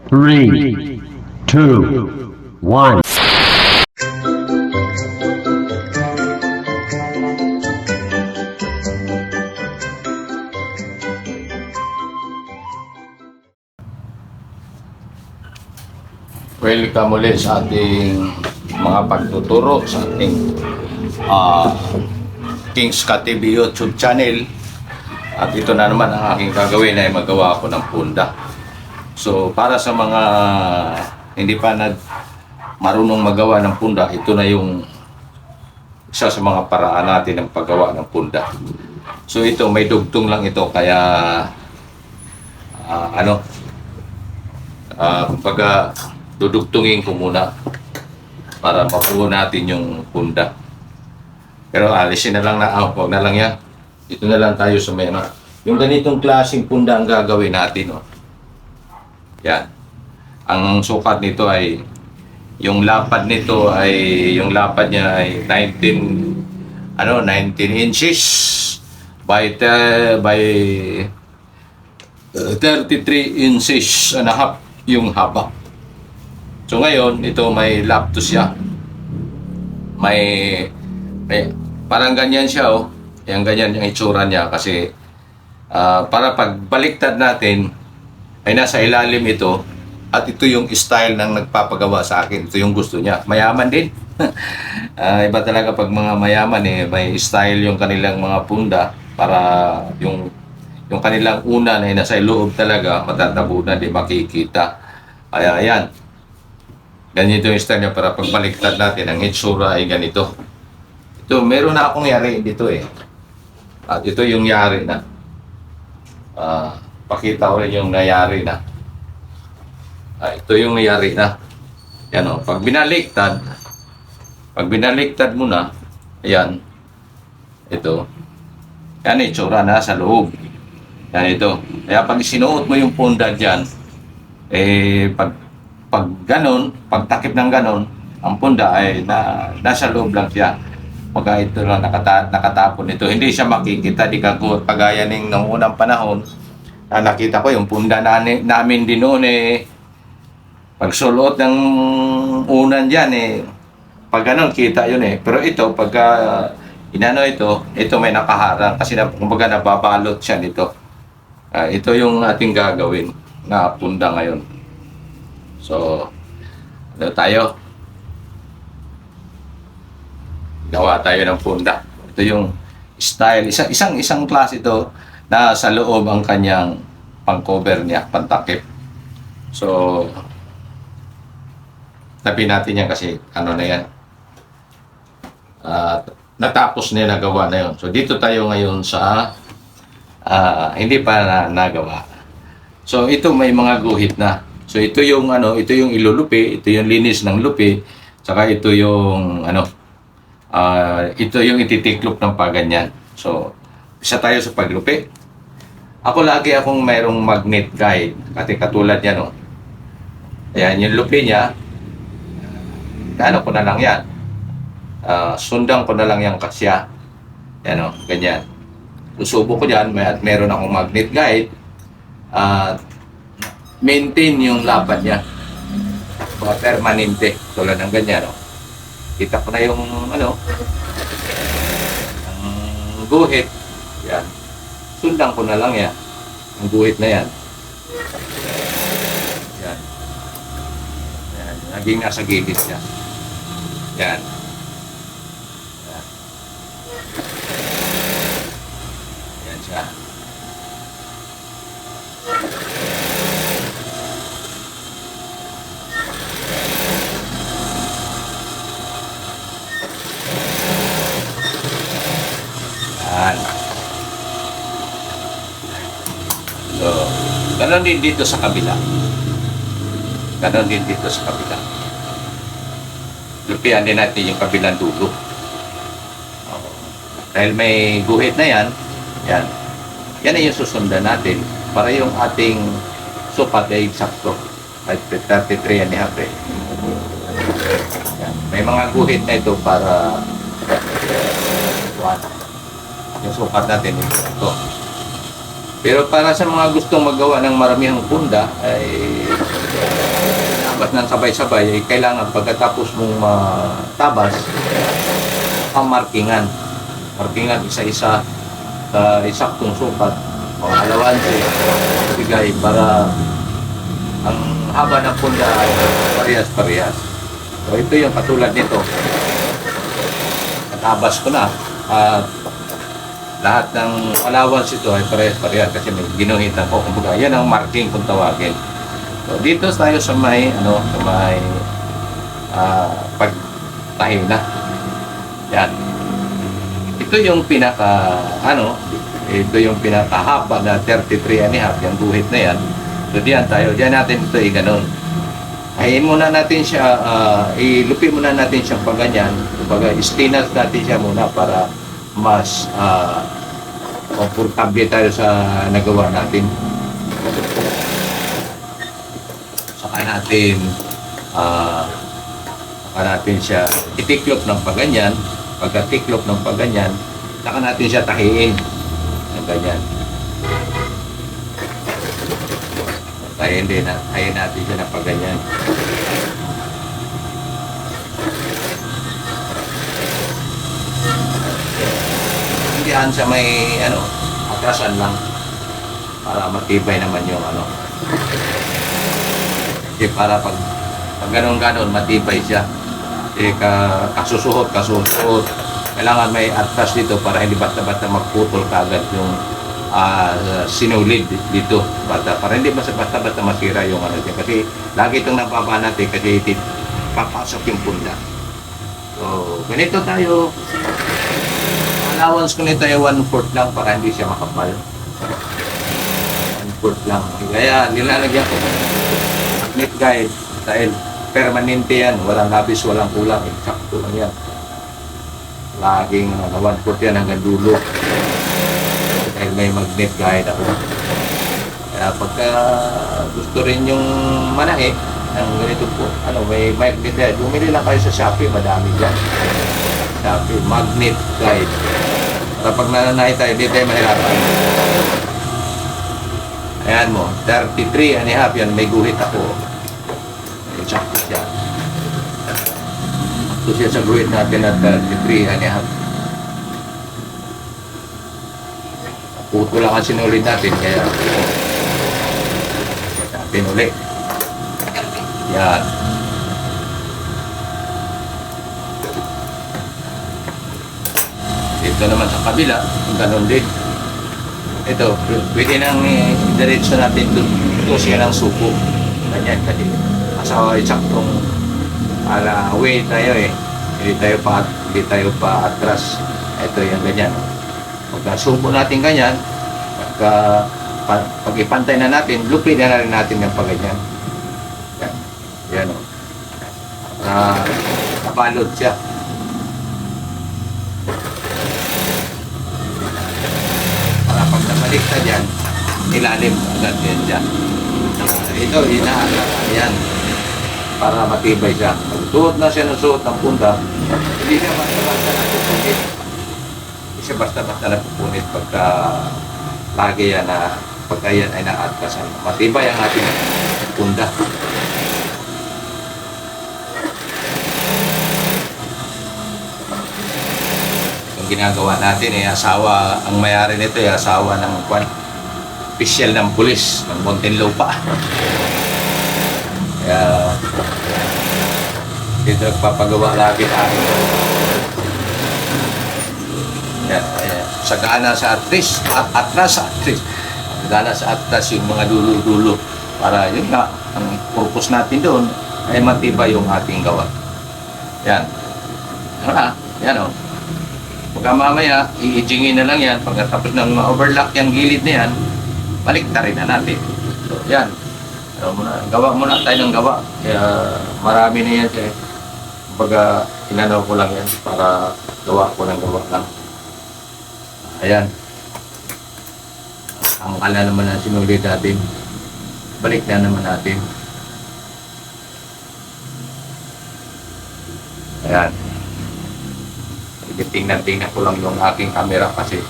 3, 2, 1. Welcome ulit sa ating mga pagtuturo sa ating Kings Ka TV YouTube channel. At ito na naman ang aking gagawin ay magawa ako ng punda. So para sa mga hindi pa marunong magawa ng punda, ito na yung isa sa mga paraan natin ng paggawa ng punda. So ito may dugtong lang ito kaya kumbaga dudugtungin ko muna para mabuo natin yung punda. Pero alisin na lang wag na lang yan. Ito na lang tayo sa may yung ganitong klaseng punda ang gagawin natin. Yan. Ang sukat nito ay, yung lapad nito ay, yung lapad niya ay 19 inches by 33 inches and a half yung haba. So ngayon, ito may lapto siya. May parang ganyan siya Yung ganyan yung itsura niya kasi para pagbaliktad natin ay nasa ilalim ito at ito yung style ng nagpapagawa sa akin. Ito yung gusto niya. Mayaman din. Iba talaga pag mga mayaman may style yung kanilang mga punda para yung kanilang unan ay nasa loob talaga, matatabunan, di makikita. Kaya ayan. Ganito yung style niya para pagbaliktad natin, ang itsura ay ganito. Ito, meron na akong yari dito At ito yung yari na. Pakita ko rin yung nayari na. Ito yung nayari na. Yan pag binaliktad mo na, ayan, ito. Yan itsura na sa loob. Yan ito. Kaya pag sinuot mo yung punda dyan, pag ganon, pag takip ng ganon, ang punda ay nasa loob lang siya. Pag ito lang nakatapon ito, hindi siya makikita, di kagaya ng unang panahon na nakita ko yung punda namin din noon pag sulot ng unan dyan pag ganon kita yun pero ito pag ito may nakaharang kasi kumbaga nababalot siya nito. Ito yung ating gagawin na punda ngayon. So, tayo? Gawa tayo ng punda. Ito yung style. Isang klase ito na sa loob ang kanyang pang-cover niya, pantakip. So, tabi natin yan kasi na yan. Natapos niya nagawa na yun. So, dito tayo ngayon sa hindi pa nagawa. So, ito may mga guhit na. So ito yung ito yung ilulupi, ito yung linis ng lupi, saka ito yung ito yung ititiklop ng paganyan. So isa tayo sa paglupi. Ako lagi akong mayroong magnet guide, kasi katulad yan Ayan yung lupi niya. Ko na lang yan. Sundan ko na lang yan kasya. Yan ganyan. Susubo ko diyan, meron akong magnet guide. Maintain yung lapad niya. Permanente. Tulad ng ganyan, Kita ko na yung, ang guhit. Yan. Sundan ko na lang yan. Ang guhit na yan. Yan. Yan. Naging nasa gilid niya. Yan. Yan. Yan siya. So, ganon din dito sa kabila. Lupian din natin yung kabilang dulo. Dahil may guhit na yan, yan ay yung susundan natin para yung ating sukat ay sakto. 33 and a half May mga guhit na ito para yung sukat natin ito. Pero para sa mga gustong magawa ng maramihang punda ay tabas ng sabay-sabay, eh, kailangan pagkatapos mong tabas, ang markingan. Markingan isa-isa sa isaktong sukat o alawansi bigay para ang haba ng punda ay parehas-parehas. So ito yung katulad nito. Natabas ko na at lahat ng allowance ito ay parehas-parehas kasi may ginuhitan ko. Kumbaga, yan ang marking kung tawagin. So, dito tayo sa may, pagtahi na. Yan. Ito yung ito yung pinakahaba na 33 and a half, yung guhit na yan. So, diyan natin ito ganun. Hayin muna natin siya, ilupi muna natin siya pag ganyan. Kumbaga, istinas natin siya muna para mas komportable tayo sa nagawa natin. Saka natin siya itiklop ng paganyan. Pagka-tiklop ng paganyan, saka natin siya tahiin ng ganyan. Tahiin natin siya ng paganyan. Diyan sa may atrasan lang para matibay naman yung kasi para pag ganon matibay siya kasusuhot kailangan may atras dito para hindi basta-basta magputol kaagad yung sinulid dito para hindi basta-basta masira yung dyan. Kasi lagi itong nababa natin kasi papasok yung punda. So ganito tayo. Allowance ko nito ay 1/4 lang para hindi siya makapal. 1/4 lang. Kaya nilalagyan ko magnet guide dahil permanente yan. Walang labis, walang kulang. Eksakto lang yan. Laging 1/4 yan hanggang dulo. Dahil may magnet guide ako. Kaya pagka gusto rin yung manahe ng ganito po, may magnet guide. Bumili lang kayo sa Shopee, madami dyan. Shopee, magnet guide. Para pag nananahe tayo, hindi tayo mahirapan. Ayan mo, 33 and a half yan, may guhit ako. Sakto siya. Sakto siya sa guhit natin at 33 and a half. Puto lang ang sinulid natin, kaya natin ulit. Yan. Ito naman sa kabila, ganun din. Ito, pwede nang diretso natin ito siya ng suko. Ganyan, kasi asawa isaktong way tayo Hindi tayo pa atras. Ito yung ganyan. Pagka suko natin ganyan, pag ipantay na natin, lupi na rin natin yung pagganyan. Yan o. Nabalot siya. Pag nabalik ka dyan, ilalim agad yan dyan. Ito, yan. Para matibay siya. Pag suot na siya ng suot ng punta, hindi siya basta-basta napupunit. Hindi siya basta-basta napupunit pagka lagi yan pagka yan ay naatkasan. Matibay ang ating punda. Ginagawa natin ang mayari nito asawa ng opisyal ng pulis ng Muntinlupa. Kaya dito nagpapagawa lagi tayo. Sagana sa atras sagana sa atras yung mga dulo-dulo para yun nga ang purpose natin doon ay matibay yung ating gawa. Yan o. Pagka mamaya, i-jingin na lang yan. Pagkatapos ng overlock yung gilid na yan, baliktarin na natin. So, yan. Gawa muna tayo ng gawa. Kaya marami na yan. Kumbaga, inanaw ko lang yan para gawa ko ng gawa lang. Ayan. Ang ala naman na sinulid natin. Balik na naman natin. Ayan. Tingnan ko lang yung aking camera kasi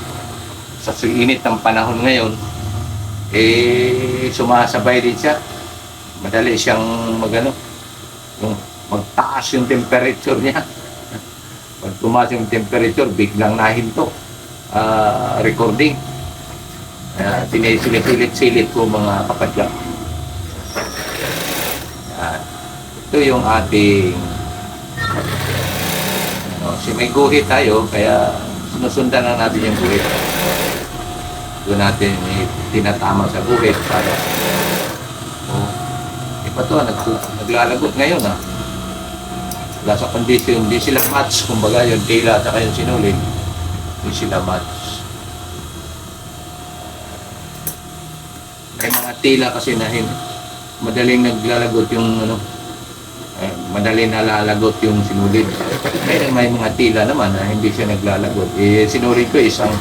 sa init ng panahon ngayon sumasabay din siya. Madali siyang yung magtaas yung temperature niya. Pag tumaas yung temperature, biglang nahinto. Recording. Sinisilit-silit ko mga kapadya. Ito yung ating may guhit tayo, kaya sinusundan lang natin yung guhit. Doon natin tinatama sa guhit para iba to, naglalagot ngayon wala sa condition, hindi sila match, kumbaga yung tela at saka yung sinulid, hindi sila match. May mga tela kasi na madaling naglalagot yung madaling nalalagot yung sinulid. May mga tela naman na hindi siya naglalagot. Sinulid ko isang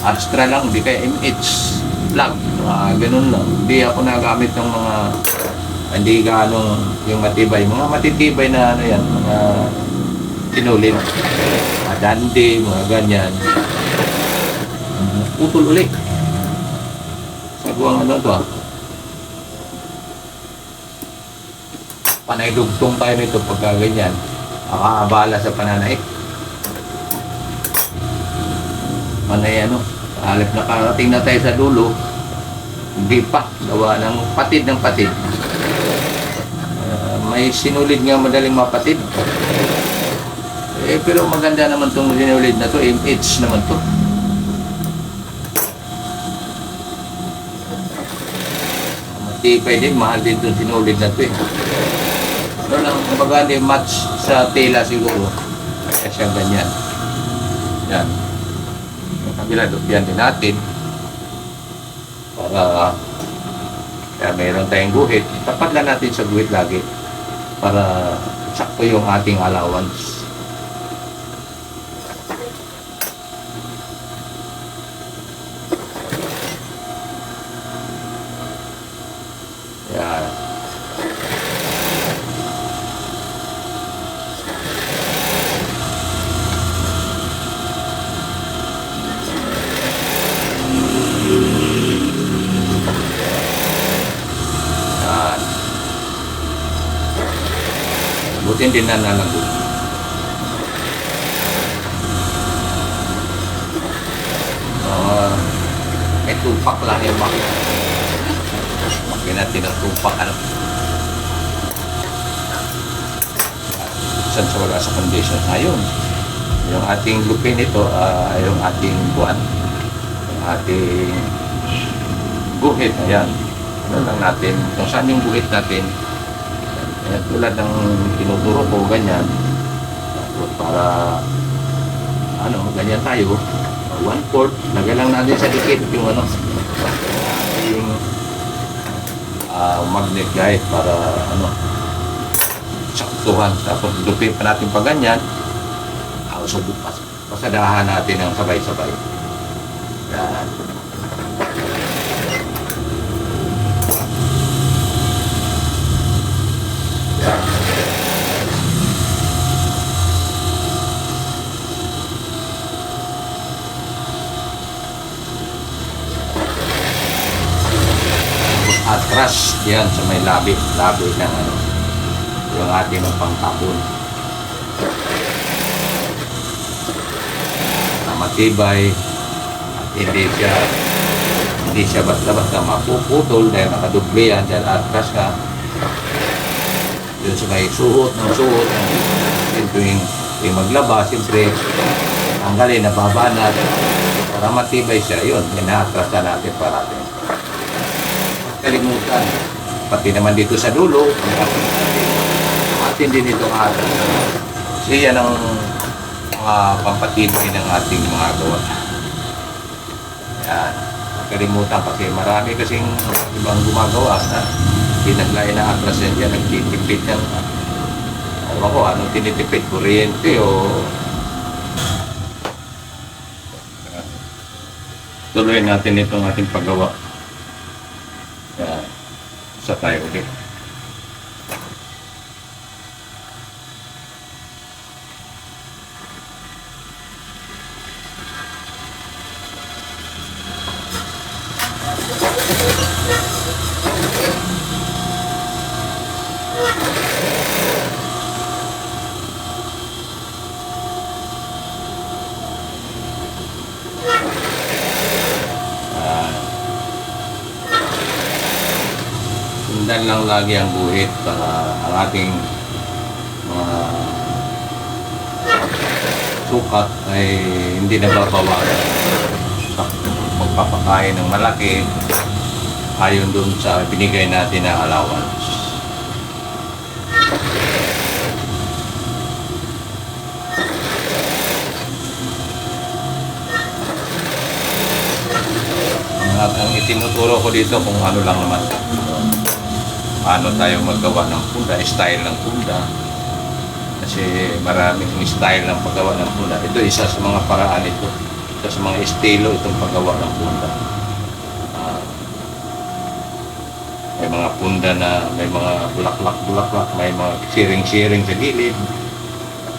Astra lang, hindi kaya MH lang, ganun lang. Hindi ako nagamit ng mga hindi gaano yung matibay, mga matitibay na mga sinulid, mga dandi, mga ganyan. Putol ulit. Sagwang to panay dugtong tayo nito pagka ganyan, makaabala sa pananaik. Panay halip na karating na tayo sa dulo, hindi pa, gawa ng patid. May sinulid nga madaling mapatid. Pero maganda naman itong sinulid na to, MH naman to. Matibay din, mahal din itong sinulid na to Ano lang, kumbaga hindi match sa tela siguro. Kaya siya ganyan. Yan. Yung kabila, yan din natin. Para kaya mayroon tayong guhit. Tapat lang natin sa guhit lagi. Para sakto yung ating allowance. Yan. Buti hindi na nalagot. May tupak lang yung makina. Makina tinatupak Saan sa wala sa condition. Ayun. Yung ating lupin ito, yung ating buwan. Yung ating guhit. Ayan. Ano lang natin. Kung saan yung guhit natin, tulad ng tinuturo ko, ganyan. Para, ganyan tayo. 1/4, lagay lang natin sa dikit yung yung magnet guide para saktuhan. Tapos dupin pa natin pa ganyan. So, pasadahan natin ang sabay-sabay. Yan. Atras yan sa may labi ng yung ating pangtapon na matibay at hindi siya basta-basta mapuputol dahil nakaduble yan dahil atras ka yun sa may suot tuwing maglaba siyempre tanggalin, nababanat para matibay siya yun, ina-atras na natin parating kalimutan. Pati naman dito sa dulo, atin din itong atin. Kasi yan ang pampatibay ng ating mga gawa. Yan. Kalimutan kasi marami kasing ibang gumagawa na pinaglayan na atras yan dyan, nagtitipid yan. Ewan ko, anong tinitipid? Kuryente o... Tuloy natin itong ating paggawa. Sa tayo ulit. Sundan lang lagi ang guhit para ang ating mga sukat ay hindi nababawasan sa pagpapakain ng malaki ayon dun sa binigay natin na allowance. At ang itinuturo ko dito kung ano lang naman, paano tayo maggawa ng punda, style ng punda. Kasi maraming style ng paggawa ng punda. Ito isa sa mga paraan ito. Isa sa mga estilo itong paggawa ng punda. May mga punda na may mga bulaklak, may mga siring-siring sa gilid.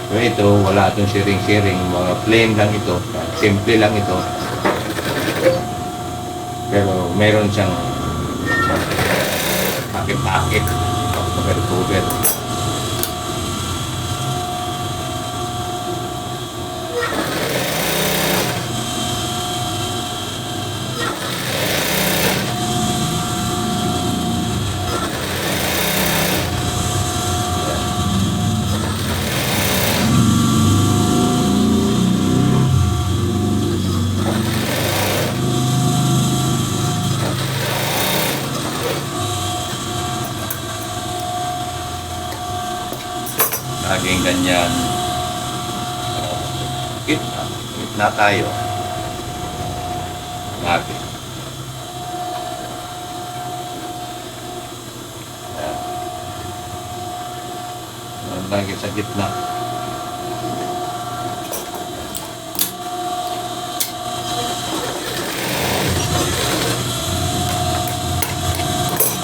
Pero ito, wala itong siring-siring. Mga plain lang ito. Simple lang ito. Pero meron siyang takip-takip. Cover-cover. Laging ganyan. Gitna tayo. Natin. Lagi sa gitna.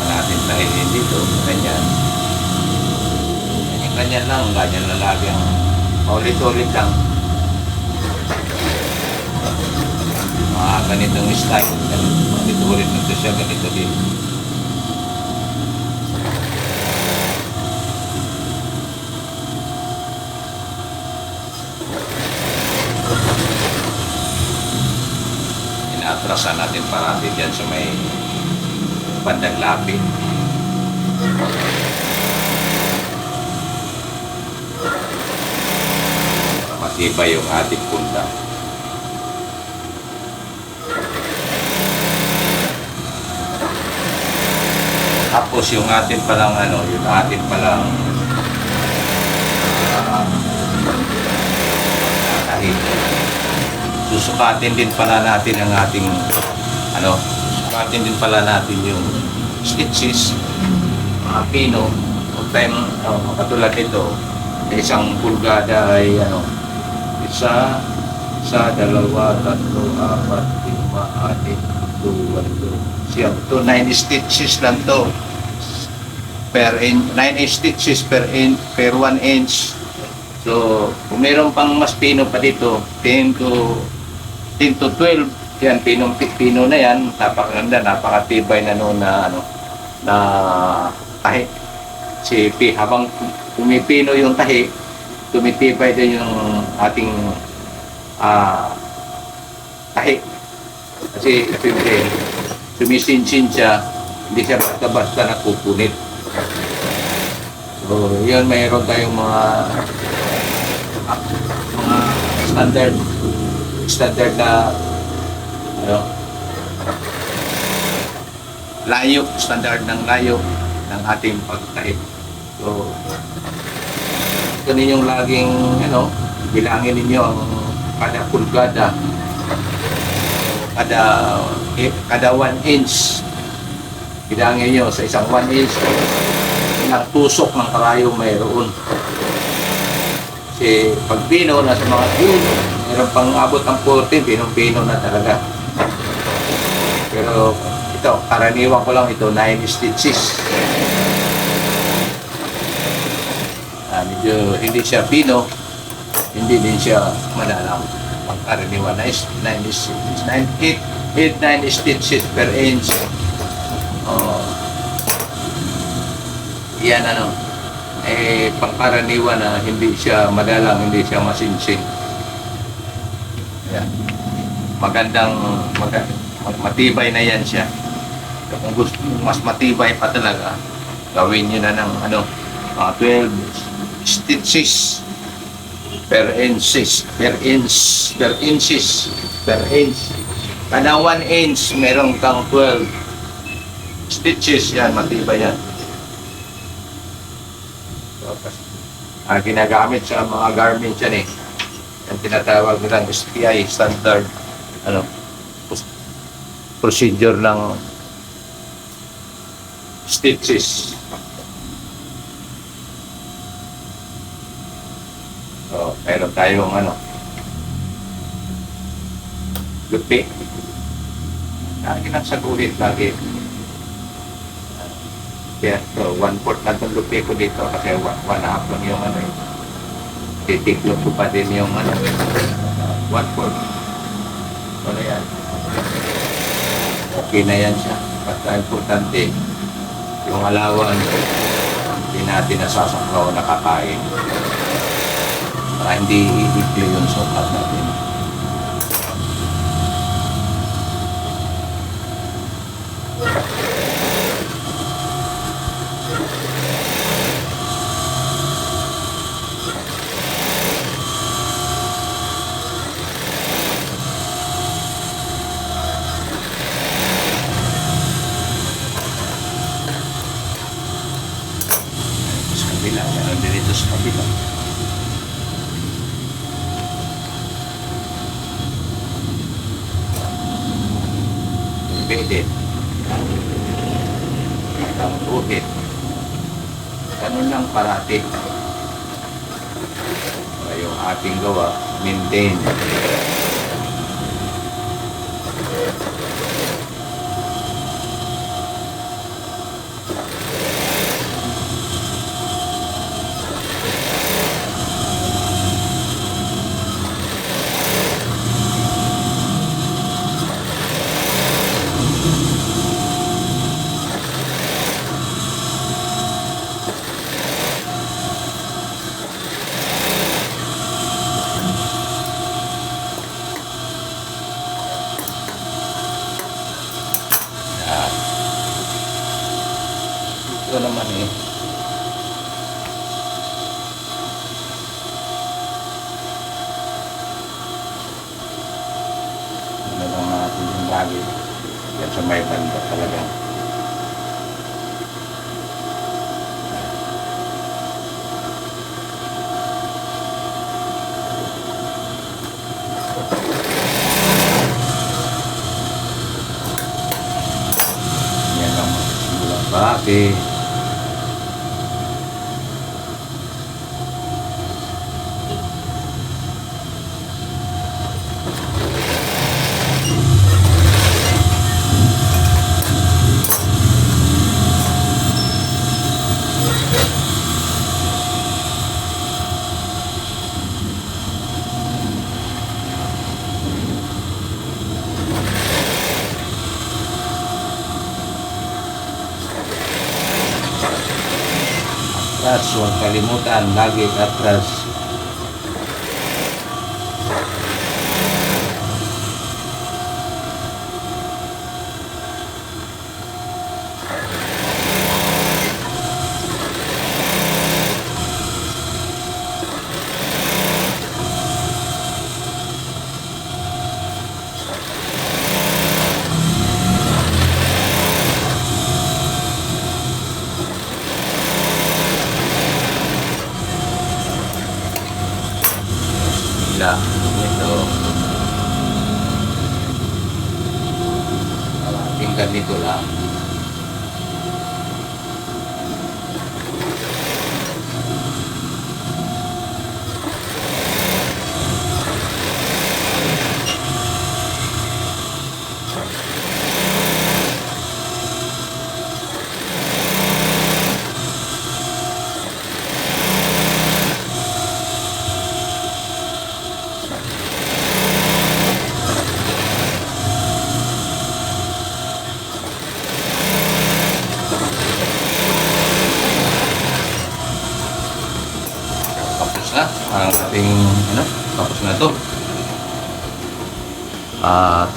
Natin tayo dito. Ganyan. Ganyan lang lagi ang ulit-ulit lang. Mga ganitong style, ulit-ulit nito siya, ganito din. Inaatrasan natin parati dyan sa may bandang lapit. Matibay yung ating punda. Tapos yung atin palang kahit susukatin din pala natin ang ating susukatin din pala natin yung stitches, mga pino. Katulad nito, isang pulgada ay isa, dalawa, tatlo, apat, lima, anim, ito, siyam. Ito, 9 stitches lang to. 9 stitches per 1 inch. So, kung meron pang mas pino pa dito, 10 to 12. Yan, pino na yan. Napakaganda, napakatibay na noon na tahi. Habang pumipino yung tahi, tumitibay din yung ating tahi. Kasi sumisinsin siya, hindi siya basta-basta nakupunit. So, yun, mayroon tayong mga standard na standard ng layo ng ating pagtahi. So, ito ninyong laging bilangin ninyo ang kada pulgada, kada 1 inch. Bilangin nyo sa isang 1 inch ilang tusok ng karayo mayroon. Kasi pag pino, nasa mga pino, mayroon pang abot ng 14, pinong-pino na talaga. Pero ito, karaniwan ko lang ito, 9 stitches. Medyo hindi siya pino, hindi din siya madalang. Pagkaraniwan na 9 stitches per inch. Yan pangkaraniwan na hindi siya madalang, hindi siya masinsing. Yan. Matibay na yan siya. So, kung gusto nyo mas matibay pa talaga, gawin nyo na ng mga 12 stitches per inches, per inch, per inches, per inch. Kada 1 inch, meron kang 12 stitches. Yan, matibay yan. So, ginagamit sa mga garments yan eh. Yung tinatawag nilang SPI, standard procedure ng stitches. So, meron tayong lupi. Lagi lang sa guhit, lagi. Kaya, so, 1/4 na itong lupi ko dito kasi 1/2 lang yung titiklop ko pa din yung 1/4. Ano yan? Okay na yan siya. Basta importante, yung alawan, hindi natin nasasaklaw na kakain. Para hindi iikli yung sukat natin. Sa kabila, meron din ito sa kabila. Pwede. Ang uhit. Ganun lang parati. Yung ating gawa, maintain. Ito naman eh. Ano lang natin yung lagi. Yan sa may banda talaga. Yan lang magsimulang bakit. Atras, huwag kalimutan, lagi atras. Ito ating ganito lang. Na ang ating tapos na to at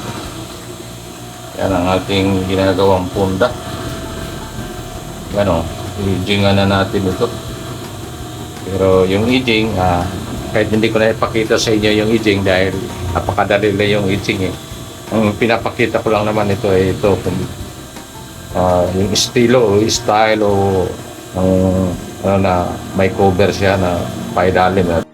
Yan ang ating ginagawang punda. Ano, i-edgingan na natin ito. Pero yung edging, kahit hindi ko na ipakita sa inyo yung edging dahil napakadali na yung edging eh. Ang pinapakita ko lang naman ito ay ito kung yung estilo o style o ano na may cover siya na pailalim at